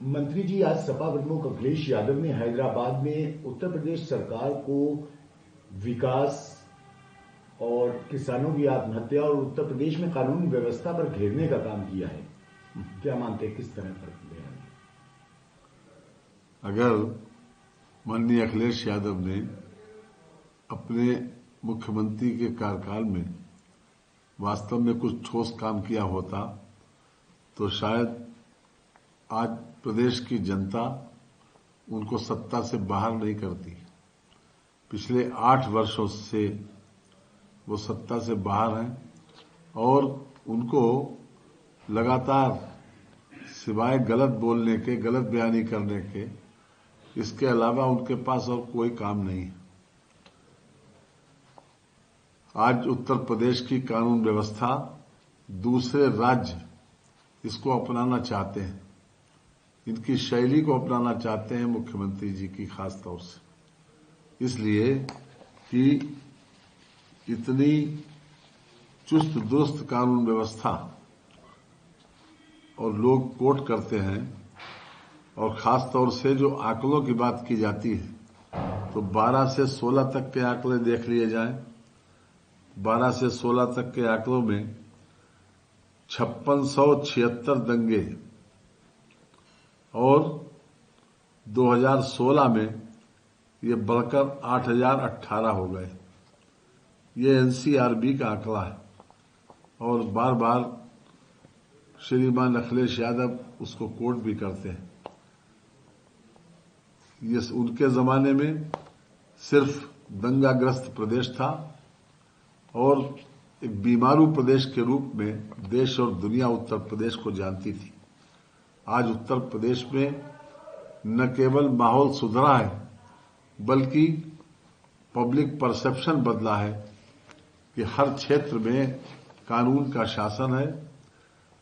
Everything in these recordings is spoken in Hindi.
मंत्री जी, आज सपा प्रमुख अखिलेश यादव ने हैदराबाद में उत्तर प्रदेश सरकार को विकास और किसानों की आत्महत्या और उत्तर प्रदेश में कानून व्यवस्था पर घेरने का काम किया है। क्या मानते हैं, किस तरह पर बयान? अगर माननीय अखिलेश यादव ने अपने मुख्यमंत्री के कार्यकाल में वास्तव में कुछ ठोस काम किया होता तो शायद आज प्रदेश की जनता उनको सत्ता से बाहर नहीं करती। पिछले 8 वर्षों से वो सत्ता से बाहर हैं और उनको लगातार सिवाय गलत बोलने के, गलत बयानी करने के, इसके अलावा उनके पास और कोई काम नहीं है। आज उत्तर प्रदेश की कानून व्यवस्था दूसरे राज्य इसको अपनाना चाहते हैं, इनकी शैली को अपनाना चाहते हैं मुख्यमंत्री जी की खास तौर से, इसलिए कि इतनी चुस्त दुरुस्त कानून व्यवस्था और लोग कोट करते हैं। और खास तौर से जो आंकड़ों की बात की जाती है तो 12 से 16 तक के आंकड़े देख लिए जाएं। 12 से 16 तक के आंकड़ों में 5676 दंगे और 2016 में ये बढ़कर 8018 हो गए। ये एनसीआरबी का आंकड़ा है और बार बार श्रीमान अखिलेश यादव उसको कोट भी करते हैं। ये उनके जमाने में सिर्फ दंगाग्रस्त प्रदेश था और एक बीमारू प्रदेश के रूप में देश और दुनिया उत्तर प्रदेश को जानती थी। आज उत्तर प्रदेश में न केवल माहौल सुधरा है बल्कि पब्लिक परसेप्शन बदला है कि हर क्षेत्र में कानून का शासन है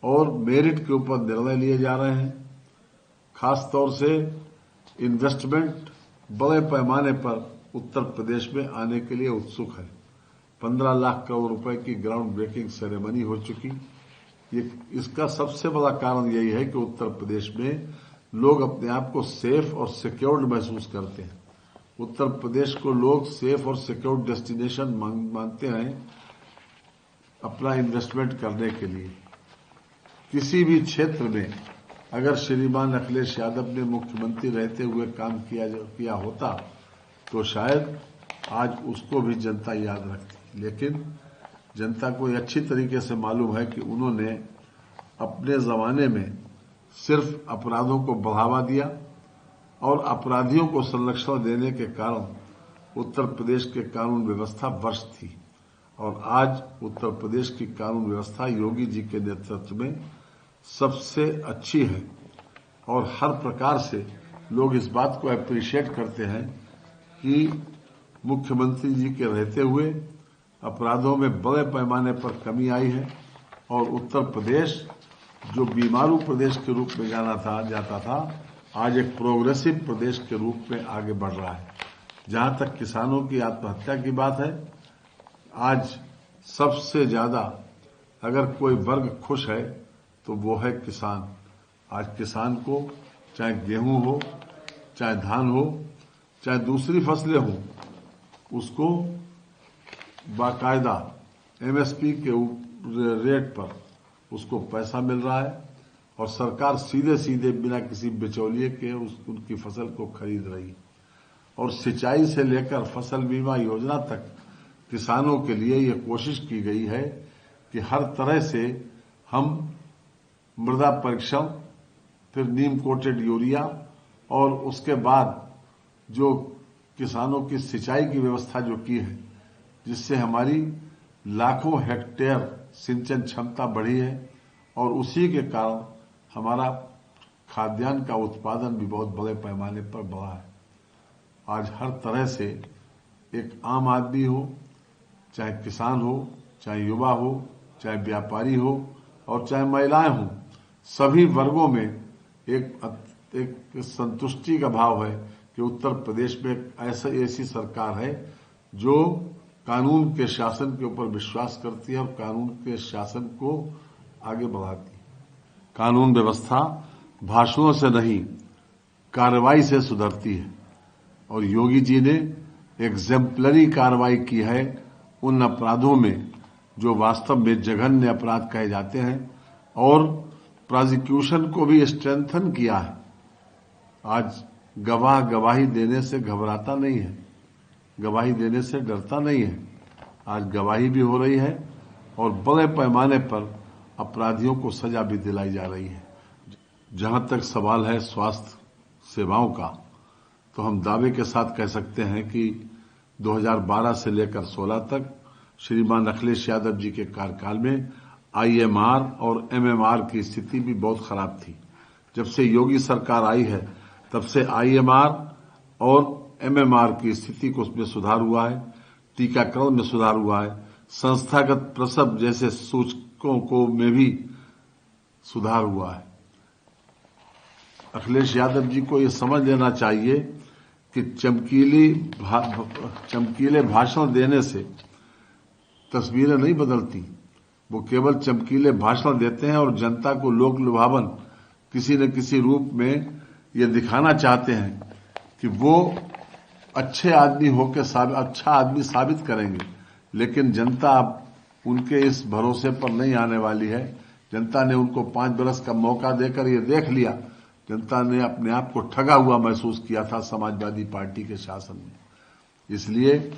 और मेरिट के ऊपर निर्णय लिए जा रहे हैं। खास तौर से इन्वेस्टमेंट बड़े पैमाने पर उत्तर प्रदेश में आने के लिए उत्सुक है। 15 लाख करोड़ रुपए की ग्राउंड ब्रेकिंग सेरेमनी हो चुकी। इसका सबसे बड़ा कारण यही है कि उत्तर प्रदेश में लोग अपने आप को सेफ और सिक्योर्ड महसूस करते हैं। उत्तर प्रदेश को लोग सेफ और सिक्योर्ड डेस्टिनेशन मानते हैं अपना इन्वेस्टमेंट करने के लिए। किसी भी क्षेत्र में अगर श्रीमान अखिलेश यादव ने मुख्यमंत्री रहते हुए काम किया होता तो शायद आज उसको भी जनता याद रखती। लेकिन जनता को अच्छी तरीके से मालूम है कि उन्होंने अपने जमाने में सिर्फ अपराधों को बढ़ावा दिया और अपराधियों को संरक्षण देने के कारण उत्तर प्रदेश के कानून व्यवस्था वर्ष थी। और आज उत्तर प्रदेश की कानून व्यवस्था योगी जी के नेतृत्व में सबसे अच्छी है और हर प्रकार से लोग इस बात को अप्रिशिएट करते हैं कि मुख्यमंत्री जी के रहते हुए अपराधों में बड़े पैमाने पर कमी आई है और उत्तर प्रदेश जो बीमारू प्रदेश के रूप में जाता था आज एक प्रोग्रेसिव प्रदेश के रूप में आगे बढ़ रहा है। जहां तक किसानों की आत्महत्या की बात है, आज सबसे ज्यादा अगर कोई वर्ग खुश है तो वो है किसान। आज किसान को चाहे गेहूं हो, चाहे धान हो, चाहे दूसरी फसलें हो, उसको बाकायदा एमएसपी के रेट पर उसको पैसा मिल रहा है और सरकार सीधे सीधे बिना किसी बिचौलिए के उनकी फसल को खरीद रही है। और सिंचाई से लेकर फसल बीमा योजना तक किसानों के लिए ये कोशिश की गई है कि हर तरह से हम मृदा परीक्षण, फिर नीम कोटेड यूरिया और उसके बाद जो किसानों की सिंचाई की व्यवस्था जो की है, जिससे हमारी लाखों हेक्टेयर सिंचन क्षमता बढ़ी है और उसी के कारण हमारा खाद्यान्न का उत्पादन भी बहुत बड़े पैमाने पर बढ़ा है। आज हर तरह से एक आम आदमी हो, चाहे किसान हो, चाहे युवा हो, चाहे व्यापारी हो और चाहे महिलाएं हों, सभी वर्गों में एक संतुष्टि का भाव है कि उत्तर प्रदेश में ऐसी सरकार है जो कानून के शासन के ऊपर विश्वास करती है और कानून के शासन को आगे बढ़ाती है। कानून व्यवस्था भाषणों से नहीं कार्रवाई से सुधरती है और योगी जी ने एग्जेम्पलरी कार्रवाई की है उन अपराधों में जो वास्तव में जघन्य अपराध कहे जाते हैं और प्रोसिक्यूशन को भी स्ट्रेंथन किया है। आज गवाह गवाही देने से घबराता नहीं है, गवाही देने से डरता नहीं है। आज गवाही भी हो रही है और बड़े पैमाने पर अपराधियों को सजा भी दिलाई जा रही है। जहां तक सवाल है स्वास्थ्य सेवाओं का, तो हम दावे के साथ कह सकते हैं कि 2012 से लेकर 16 तक श्रीमान अखिलेश यादव जी के कार्यकाल में आईएमआर और एमएमआर की स्थिति भी बहुत खराब थी। जब से योगी सरकार आई है तब से आईएमआर और एमएमआर की स्थिति को उसमें सुधार हुआ है, टीकाकरण में सुधार हुआ है, संस्थागत प्रसव जैसे सूचकों को में भी सुधार हुआ है। अखिलेश यादव जी को ये समझ लेना चाहिए कि चमकीले भाषण देने से तस्वीरें नहीं बदलती। वो केवल चमकीले भाषण देते हैं और जनता को लोक लुभावन किसी न किसी रूप में ये दिखाना चाहते हैं कि वो अच्छे आदमी होकर अच्छा आदमी साबित करेंगे, लेकिन जनता अब उनके इस भरोसे पर नहीं आने वाली है। जनता ने उनको 5 बरस का मौका देकर ये देख लिया, जनता ने अपने आप को ठगा हुआ महसूस किया था समाजवादी पार्टी के शासन में। इसलिए